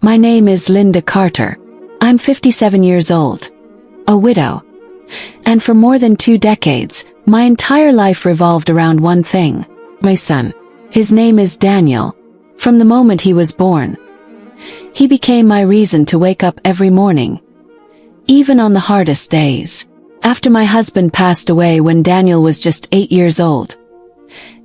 My name is Linda Carter. I'm 57 years old, a widow. And for more than 2 decades, my entire life revolved around one thing: my son. His name is Daniel. From the moment he was born, he became my reason to wake up every morning, even on the hardest days. After my husband passed away when Daniel was just 8 years old,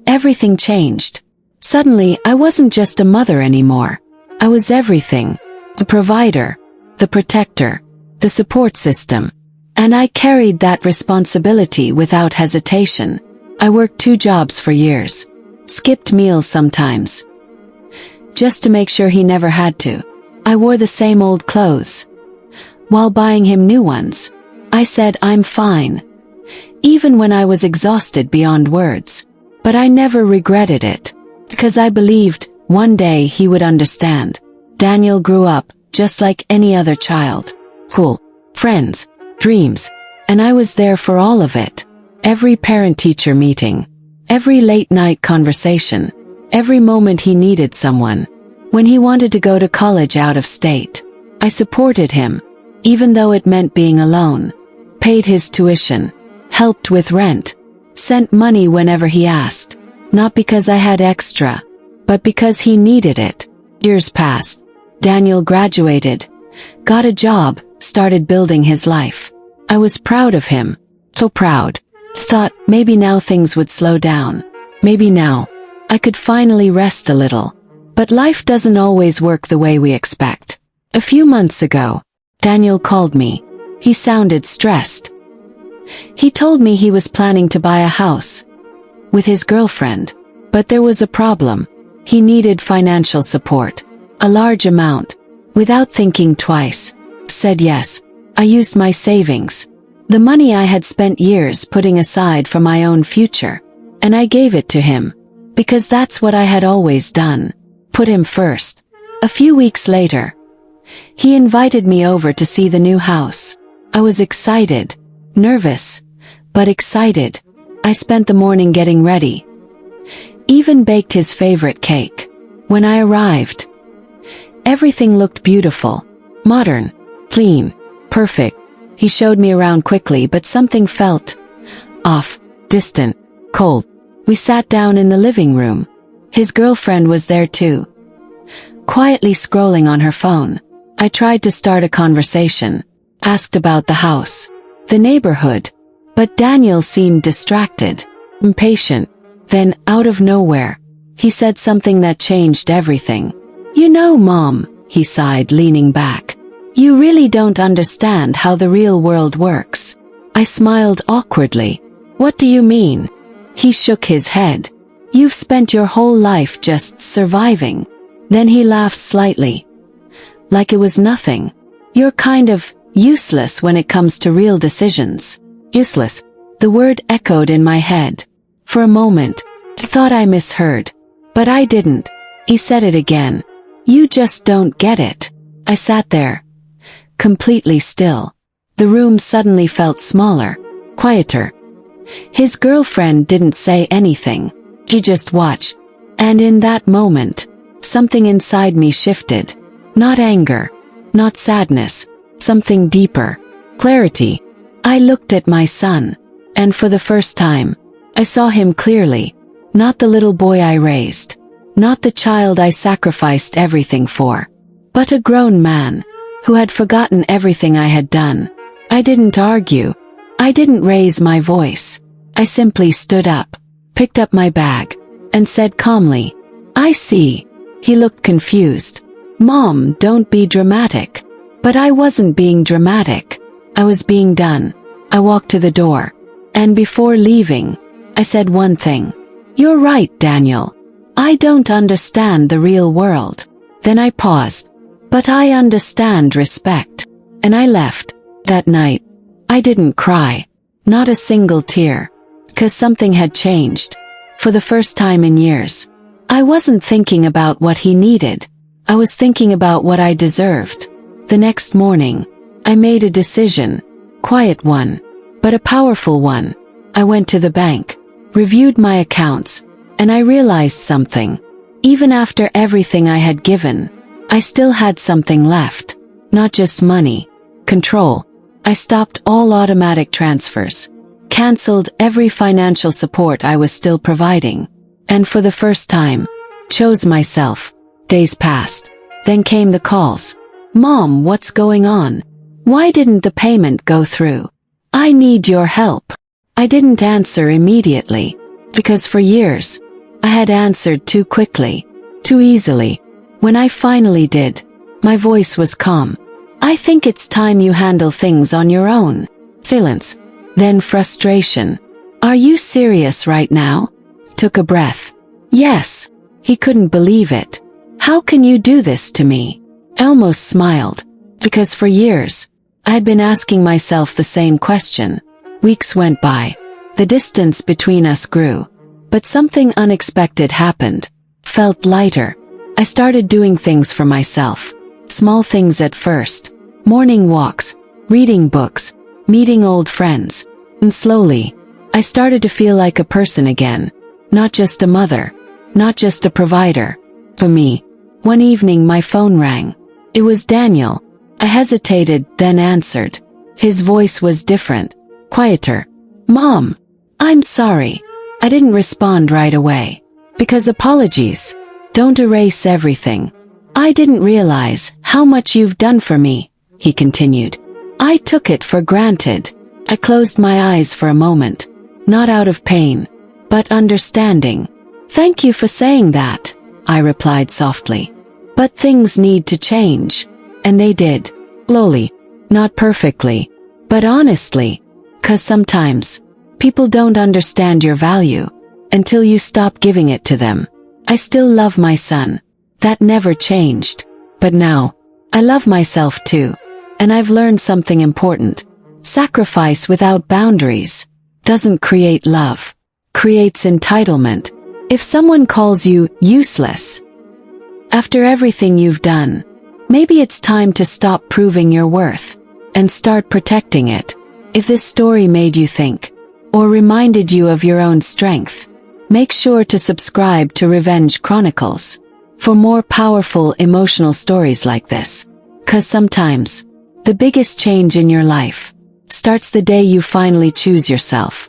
everything changed. Suddenly, I wasn't just a mother anymore. I was everything: the provider, the protector, the support system. And I carried that responsibility without hesitation. I worked 2 jobs for years, skipped meals sometimes, just to make sure he never had to. I wore the same old clothes while buying him new ones. I said I'm fine, even when I was exhausted beyond words. But I never regretted it, because I believed one day he would understand. Daniel grew up just like any other child. Cool, friends, dreams, and I was there for all of it. Every parent-teacher meeting, every late-night conversation, every moment he needed someone. When he wanted to go to college out of state, I supported him, even though it meant being alone. Paid his tuition, helped with rent, sent money whenever he asked. Not because I had extra, but because he needed it. Years passed. Daniel graduated, got a job, started building his life. I was proud of him. So proud. Thought maybe now things would slow down. Maybe now I could finally rest a little. But life doesn't always work the way we expect. A few months ago, Daniel called me. He sounded stressed. He told me he was planning to buy a house with his girlfriend, but there was a problem. He needed financial support, a large amount. Without thinking twice, said yes. I used my savings, the money I had spent years putting aside for my own future, and I gave it to him, because that's what I had always done. Put him first. A few weeks later, he invited me over to see the new house. I was excited, nervous, but excited. I spent the morning getting ready, even baked his favorite cake. When I arrived, everything looked beautiful, modern, clean, perfect. He showed me around quickly, but something felt off, distant, cold. We sat down in the living room. His girlfriend was there too, quietly scrolling on her phone. I tried to start a conversation, asked about the house, the neighborhood, but Daniel seemed distracted, impatient. Then, out of nowhere, he said something that changed everything. "You know, Mom," he sighed, leaning back, "you really don't understand how the real world works." I smiled awkwardly. "What do you mean?" He shook his head. "You've spent your whole life just surviving." Then he laughed slightly, like it was nothing. "You're kind of useless when it comes to real decisions." Useless. The word echoed in my head. For a moment, I thought I misheard. But I didn't. He said it again. "You just don't get it." I sat there, completely still. The room suddenly felt smaller, quieter. His girlfriend didn't say anything. She just watched. And in that moment, something inside me shifted. Not anger, not sadness, something deeper. Clarity. I looked at my son, and for the first time, I saw him clearly. Not the little boy I raised, not the child I sacrificed everything for, but a grown man who had forgotten everything I had done. I didn't argue. I didn't raise my voice. I simply stood up, picked up my bag, and said calmly, "I see." He looked confused. "Mom, don't be dramatic." But I wasn't being dramatic. I was being done. I walked to the door, and before leaving, I said one thing. "You're right, Daniel. I don't understand the real world." Then I paused. "But I understand respect." And I left. That night, I didn't cry. Not a single tear. 'Cause something had changed. For the first time in years, I wasn't thinking about what he needed. I was thinking about what I deserved. The next morning, I made a decision. Quiet one, but a powerful one. I went to the bank, reviewed my accounts, and I realized something. Even after everything I had given, I still had something left. Not just money. Control. I stopped all automatic transfers. Cancelled every financial support I was still providing. And for the first time, chose myself. Days passed. Then came the calls. Mom, what's going on? Why didn't the payment go through? I need your help. I didn't answer immediately. Because for years, I had answered too quickly, too easily. When I finally did, my voice was calm. I think it's time you handle things on your own. Silence. Then frustration. Are you serious right now? Took a breath. Yes. He couldn't believe it. How can you do this to me? I almost smiled. Because for years, I had been asking myself the same question. Weeks went by. The distance between us grew. But something unexpected happened. Felt lighter. I started doing things for myself. Small things at first. Morning walks, reading books, meeting old friends. And slowly, I started to feel like a person again. Not just a mother. Not just a provider. For me. One evening my phone rang. It was Daniel. I hesitated, then answered. His voice was different. Quieter. Mom. I'm sorry. I didn't respond right away. Because apologies don't erase everything. I didn't realize how much you've done for me, he continued. I took it for granted. I closed my eyes for a moment. Not out of pain, but understanding. Thank you for saying that, I replied softly. But things need to change. And they did. Slowly. Not perfectly. But honestly. 'Cause sometimes, people don't understand your value until you stop giving it to them. I still love my son. That never changed. But now, I love myself too. And I've learned something important. Sacrifice without boundaries doesn't create love. Creates entitlement. If someone calls you useless after everything you've done, maybe it's time to stop proving your worth and start protecting it. If this story made you think or reminded you of your own strength, make sure to subscribe to Revenge Chronicles for more powerful emotional stories like this. 'Cause sometimes, the biggest change in your life starts the day you finally choose yourself.